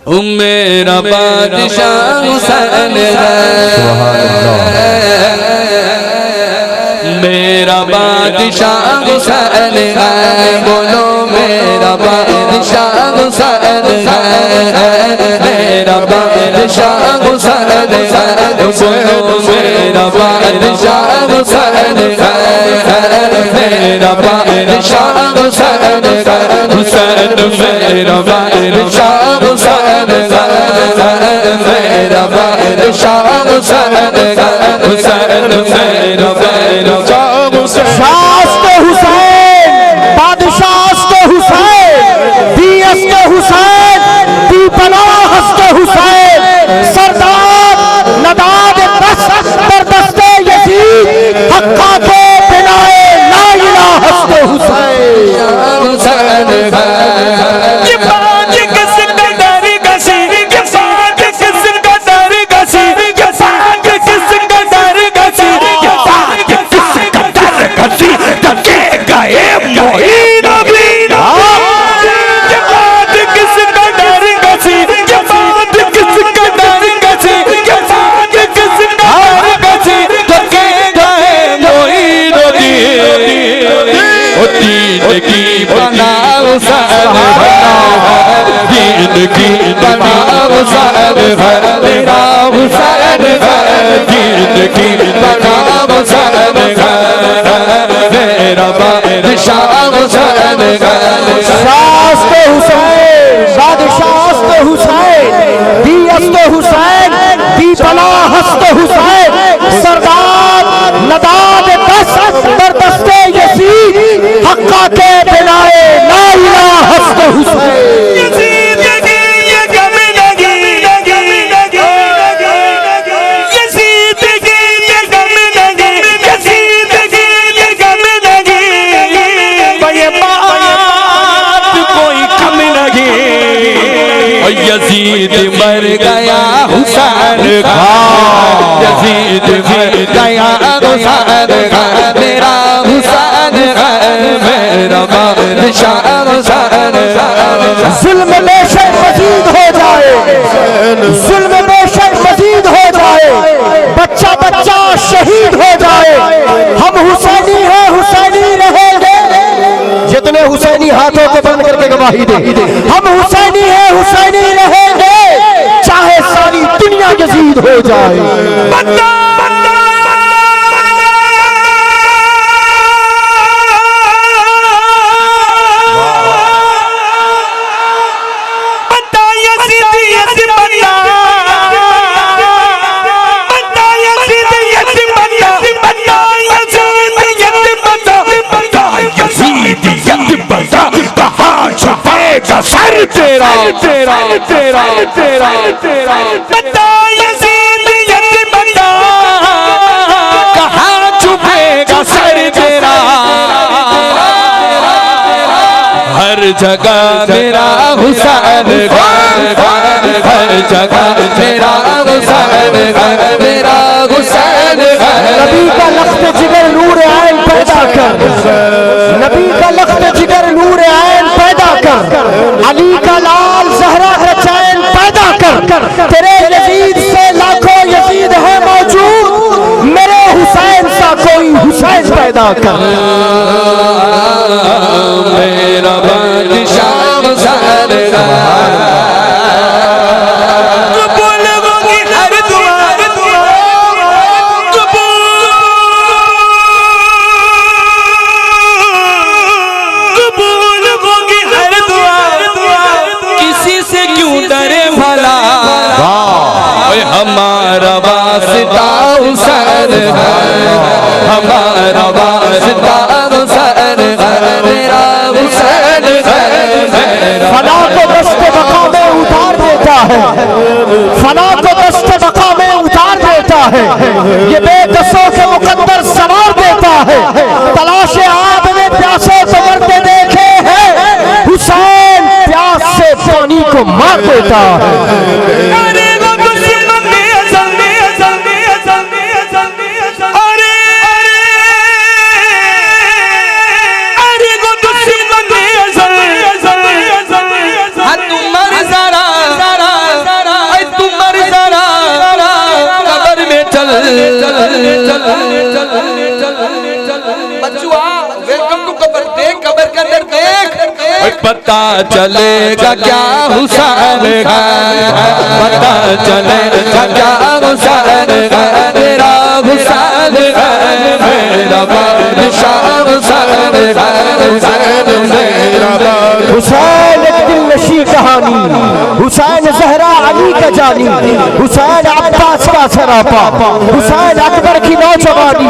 मेरा बादशाह हुसैन है, मेरा बादशाह हुसैन है, बोलो मेरा बादशाह हुसैन है, मेरा बादशाह हुसैन है, बोलो मेरा बादशाह हुसैन है, मेरा बादशाह हुसैन है, हुसैन मेरा बादशाह हुसैन है, मेरा बादशाह हुसैन है, हुसैन मेरा बादशाह हुसैन, बादशाह हुसैन, बीएस के हुसैन, दीपनाह के हुसैन, सरदार नदाद बरदस्ते यजीद, हक्का के बिनाए ला इलाहा के हुसैन। की बनाओ दीन की बनाओ मेरा हुसैन दीन की बनाओ मेरा बादशाह हुसैन शास्त हुसैन, बादशाह हुसैन, बीएस हुसैन, दीपनाहस्त हुसैन, सरदार नदाद बरदस्ते यजीद, हक्का के बिनाए ला इलाहा के हुसैन। यजीद मर गया हुसैन का, यजीद मर गया हुसैन का, मेरा हुसैन है, मेरा बादशाह हुसैन है। जुल्म बेशक मजीद हो जाए, जुल्म बेशक मजीद हो जाए, बच्चा बच्चा शहीद हो जाए, हम हुसैनी हैं, हुसैनी रहेंगे। जितने हुसैनी हाथों को बंद करके गवाही दे, हम हुसैनी हैं, हुसैनी रहेंगे, चाहे सारी दुनिया यजीद हो जाए। सर तेरा तेरा तेरा तेरा तेरा कहाँ छुपेगा सर तेरा, हर जगह मेरा हुसैन, हर जगह मेरा हुसैन, मेरा हुसैन। नबी का लख्त जिगर नूर ऐन पैदा कर, नबी का लख्त जिगर नूर ऐन पैदा कर, अली का लाल ज़हरा का चैन पैदा कर, तेरे यजीद से लाखों यजीद है मौजूद, मेरे हुसैन सा कोई हुसैन पैदा कर। मेरा बादशाह हुसैन हमारा वास्ता हुसैन है, हमारा वास्ता हुसैन है, मेरा हुसैन है। फना को दस्ते बका में उतार देता है, फना को दस्ते बका में उतार देता है, ये बेकसों के मुकद्दर संवार देता है, तलाशे आब में प्यासे को मरते देखे हैं, हुसैन प्यास से पानी को मार देता है। पता चलेगा क्या हुसैन है, पता चलेगा क्या हुसैन है, मेरा हुसैन है, मेरा बादशाह हुसैन है, हुसैन एक दिलनशी कहानी, हुसैन ज़हरा अली का जानी, हुसैन अब्बास का सरापा, हुसैन अकबर की नौजवानी,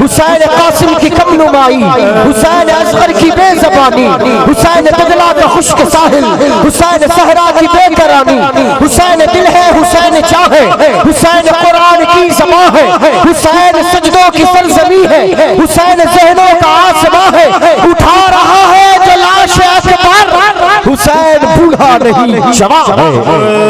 हुसैन कासिम की कमनुमाई, हुसैन असगर की बेज़बानी, हुसैन बदला का खुश्क साहिल, हुसैन सहरा की बेकरानी, हुसैन दिल है हुसैन चाहे, हुसैन कुरान की ज़बान है, हुसैन सजदों की सरज़मी है, हुसैन ज़हनों का आसमां है, उठा रहा है जो लाश अकबर, हुसैन बूढ़ा नहीं जवान है।